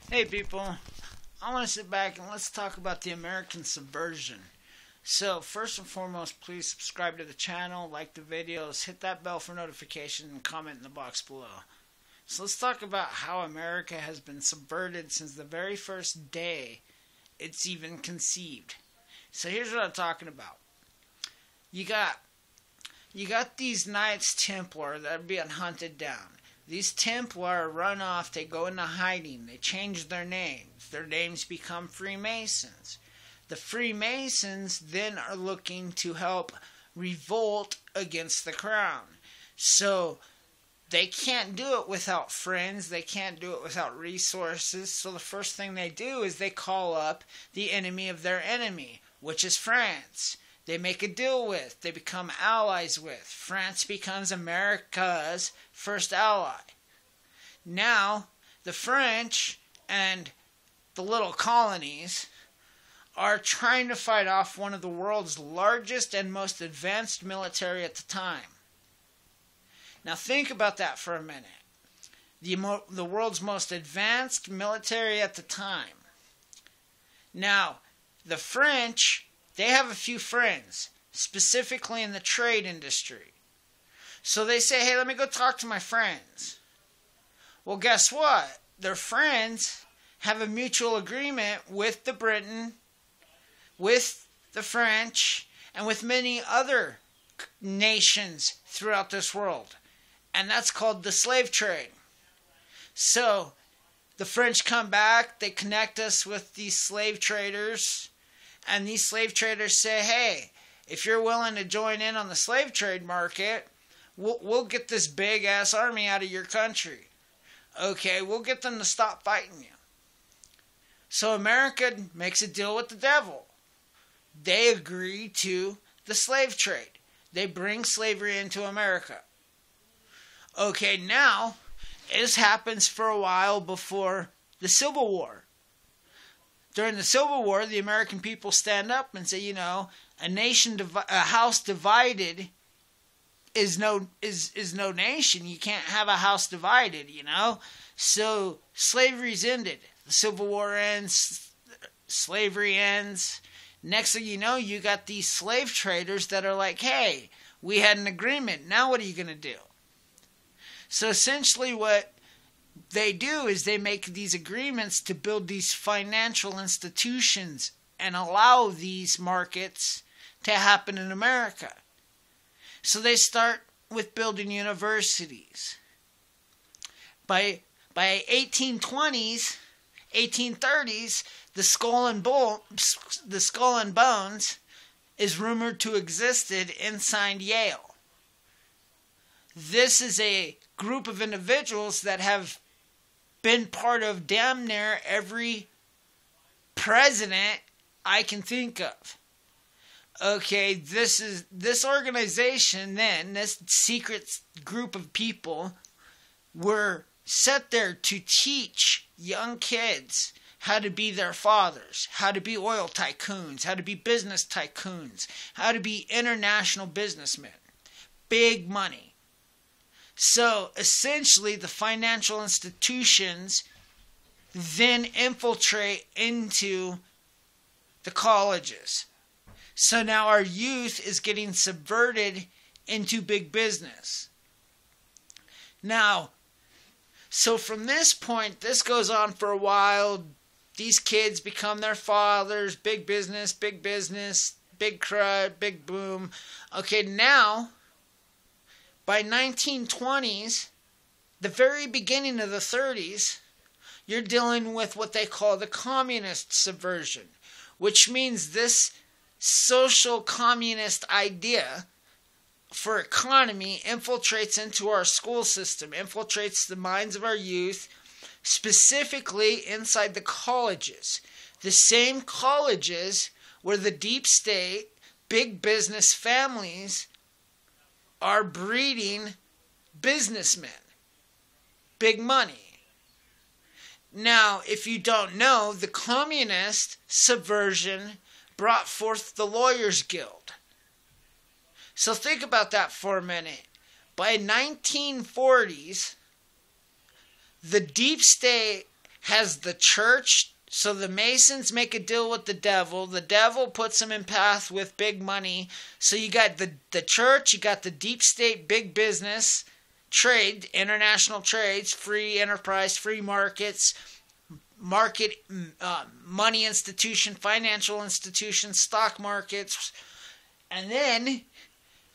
Hey people, I want to sit back and let's talk about the American subversion. So, first and foremost, please subscribe to the channel, like the videos, hit that bell for notifications, and comment in the box below. So, let's talk about how America has been subverted since the very first day it's even conceived. So, here's what I'm talking about. You got these Knights Templar that are being hunted down. These Templar run off, they go into hiding, they change their names. Their names become Freemasons. The Freemasons then are looking to help revolt against the crown. So they can't do it without friends, they can't do it without resources. So the first thing they do is they call up the enemy of their enemy, which is France. They make a deal with, they become allies with. France becomes America's first ally. Now, the French and the little colonies are trying to fight off one of the world's largest and most advanced military at the time. Now think about that for a minute. The world's most advanced military at the time. Now, the French, they have a few friends, specifically in the trade industry. So they say, hey, let me go talk to my friends. Well, guess what? Their friends have a mutual agreement with the Britain, with the French, and with many other nations throughout this world. And that's called the slave trade. So the French come back, they connect us with these slave traders, and these slave traders say, hey, if you're willing to join in on the slave trade market, we'll get this big-ass army out of your country. Okay, we'll get them to stop fighting you. So America makes a deal with the devil. They agree to the slave trade. They bring slavery into America. Okay, now, this happens for a while before the Civil War. During the Civil War, the American people stand up and say, a house divided is no nation. You can't have a house divided, So slavery's ended. The Civil War ends. Slavery ends. Next thing you know, you got these slave traders that are like, hey, we had an agreement. Now what are you going to do? So essentially what they do is they make these agreements to build these financial institutions and allow these markets to happen in America. So they start with building universities. By 1820s, 1830s, the Skull and Bones is rumored to existed inside Yale. This is a group of individuals that have been part of damn near every president I can think of. Okay, this organization then, this secret group of people were set there to teach young kids how to be their fathers, how to be oil tycoons, how to be business tycoons, how to be international businessmen. Big money. So essentially the financial institutions then infiltrate into the colleges. So now our youth is getting subverted into big business. Now, so from this point, this goes on for a while. These kids become their fathers, big business, big crud, big boom. Okay, now, by 1920s, the very beginning of the 30s, you're dealing with what they call the communist subversion, which means this social communist idea for economy infiltrates into our school system, infiltrates the minds of our youth, specifically inside the colleges. The same colleges where the deep state, big business families are breeding businessmen. Big money. Now, if you don't know, the communist subversion brought forth the Lawyers Guild. So think about that for a minute. By 1940s, the deep state has the church. So the Masons make a deal with the devil. The devil puts them in path with big money. So you got the church, you got the deep state, big business, trade, international trades, free enterprise, free markets, money institution, financial institutions, stock markets. And then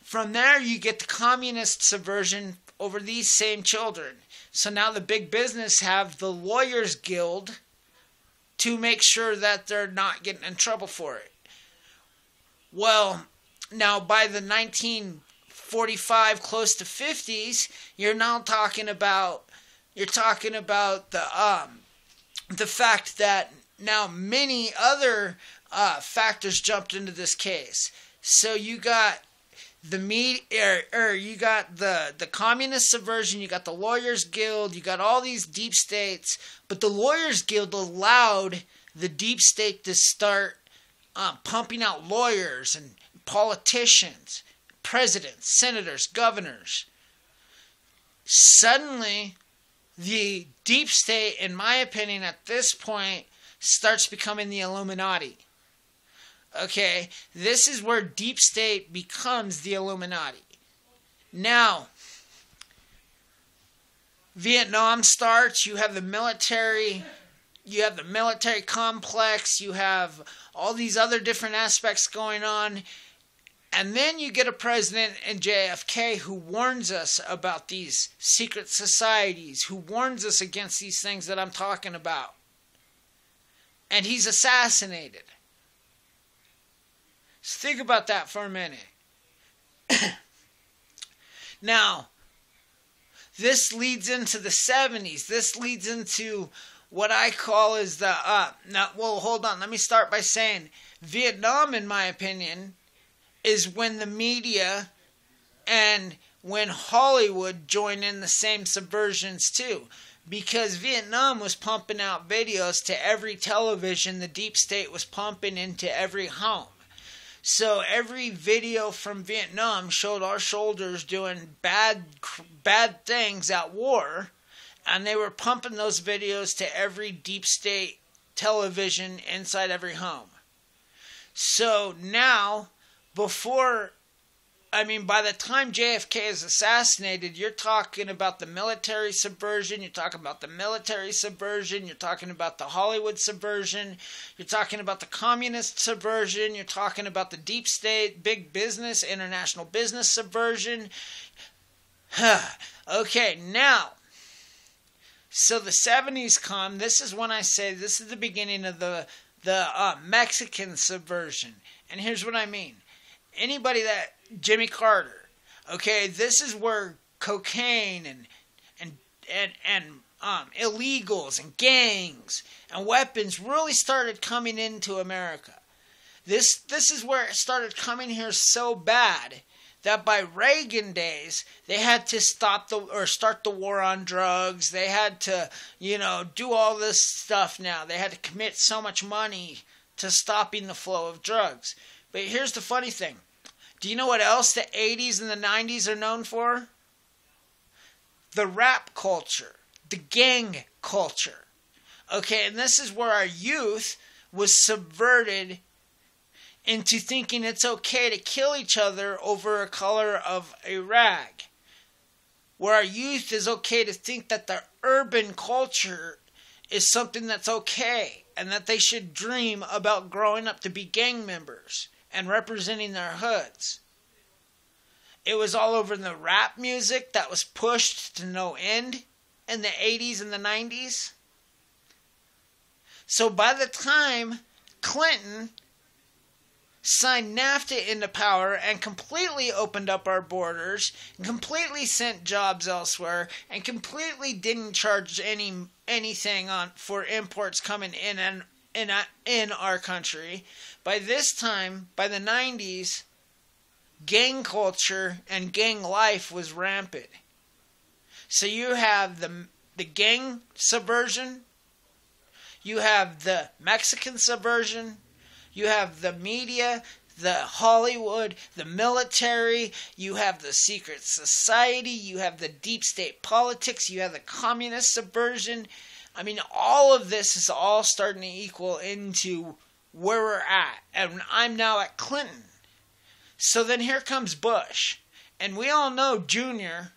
from there you get the communist subversion over these same children. So now the big business have the Lawyers Guild to make sure that they're not getting in trouble for it. Well, now by the 1945, close to 50s, you're now talking about the fact that now many other factors jumped into this case. So you got the you got the communist subversion, you got the Lawyers Guild, you got all these deep states, but the Lawyers Guild allowed the deep state to start pumping out lawyers and politicians, presidents, senators, governors. Suddenly, the deep state, in my opinion, at this point, starts becoming the Illuminati. Okay, this is where deep state becomes the Illuminati. Now, Vietnam starts, you have the military complex, you have all these other different aspects going on, and then you get a president in JFK who warns us about these secret societies, who warns us against these things that I'm talking about. And he's assassinated. So think about that for a minute. Now, this leads into the 70s. This leads into what I call is the... hold on. Let me start by saying Vietnam, in my opinion, is when the media and when Hollywood join in the same subversions too. Because Vietnam was pumping out videos to every television the deep state was pumping into every home. So every video from Vietnam showed our soldiers doing bad things at war, and they were pumping those videos to every deep state television inside every home. So now, by the time JFK is assassinated, you're talking about the military subversion, you're talking about the military subversion, you're talking about the Hollywood subversion, you're talking about the communist subversion, you're talking about the deep state, big business, international business subversion. Okay, now, so the 70s come. This is when I say this is the beginning of the Mexican subversion. And here's what I mean. Anybody that Jimmy Carter, okay, this is where cocaine and illegals and gangs and weapons really started coming into America. This is where it started coming here so bad that by Reagan days they had to start the war on drugs. They had to, do all this stuff now. They had to commit so much money to stopping the flow of drugs. But here's the funny thing. Do you know what else the 80s and the 90s are known for? The rap culture. The gang culture. Okay, and this is where our youth was subverted into thinking it's okay to kill each other over a color of a rag. Where our youth is okay to think that the urban culture is something that's okay, and that they should dream about growing up to be gang members and representing their hoods. It was all over in the rap music that was pushed to no end in the 80s and the 90s. So by the time Clinton signed NAFTA into power and completely opened up our borders, and completely sent jobs elsewhere, and completely didn't charge anything for imports coming in our country, by this time, by the 90s, gang culture and gang life was rampant. So you have the gang subversion, you have the Mexican subversion, you have the media, the Hollywood, the military, you have the secret society, you have the deep state politics, you have the communist subversion. I mean, all of this is all starting to equal into where we're at. And I'm now at Clinton. So then here comes Bush. And we all know Junior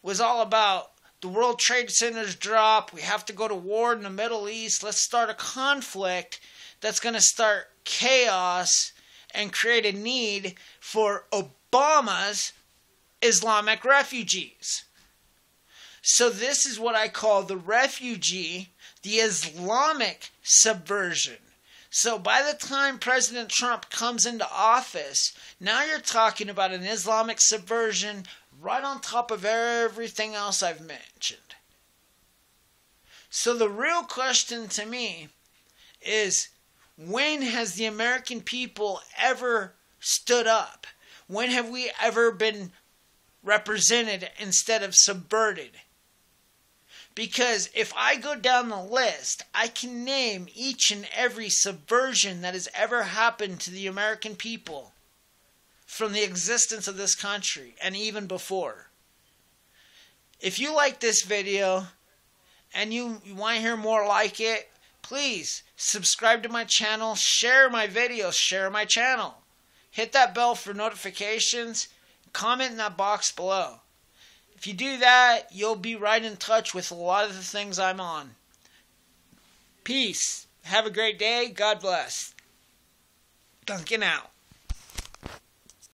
was all about the World Trade Centers drop. We have to go to war in the Middle East. Let's start a conflict that's going to start chaos and create a need for Obama's Islamic refugees. So this is what I call the Islamic subversion. So by the time President Trump comes into office, now you're talking about an Islamic subversion right on top of everything else I've mentioned. So the real question to me is, when has the American people ever stood up? When have we ever been represented instead of subverted? Because if I go down the list, I can name each and every subversion that has ever happened to the American people from the existence of this country and even before. If you like this video and you want to hear more like it, please subscribe to my channel, share my videos, share my channel. Hit that bell for notifications, comment in that box below. If you do that, you'll be right in touch with a lot of the things I'm on. Peace. Have a great day. God bless. Duncan out.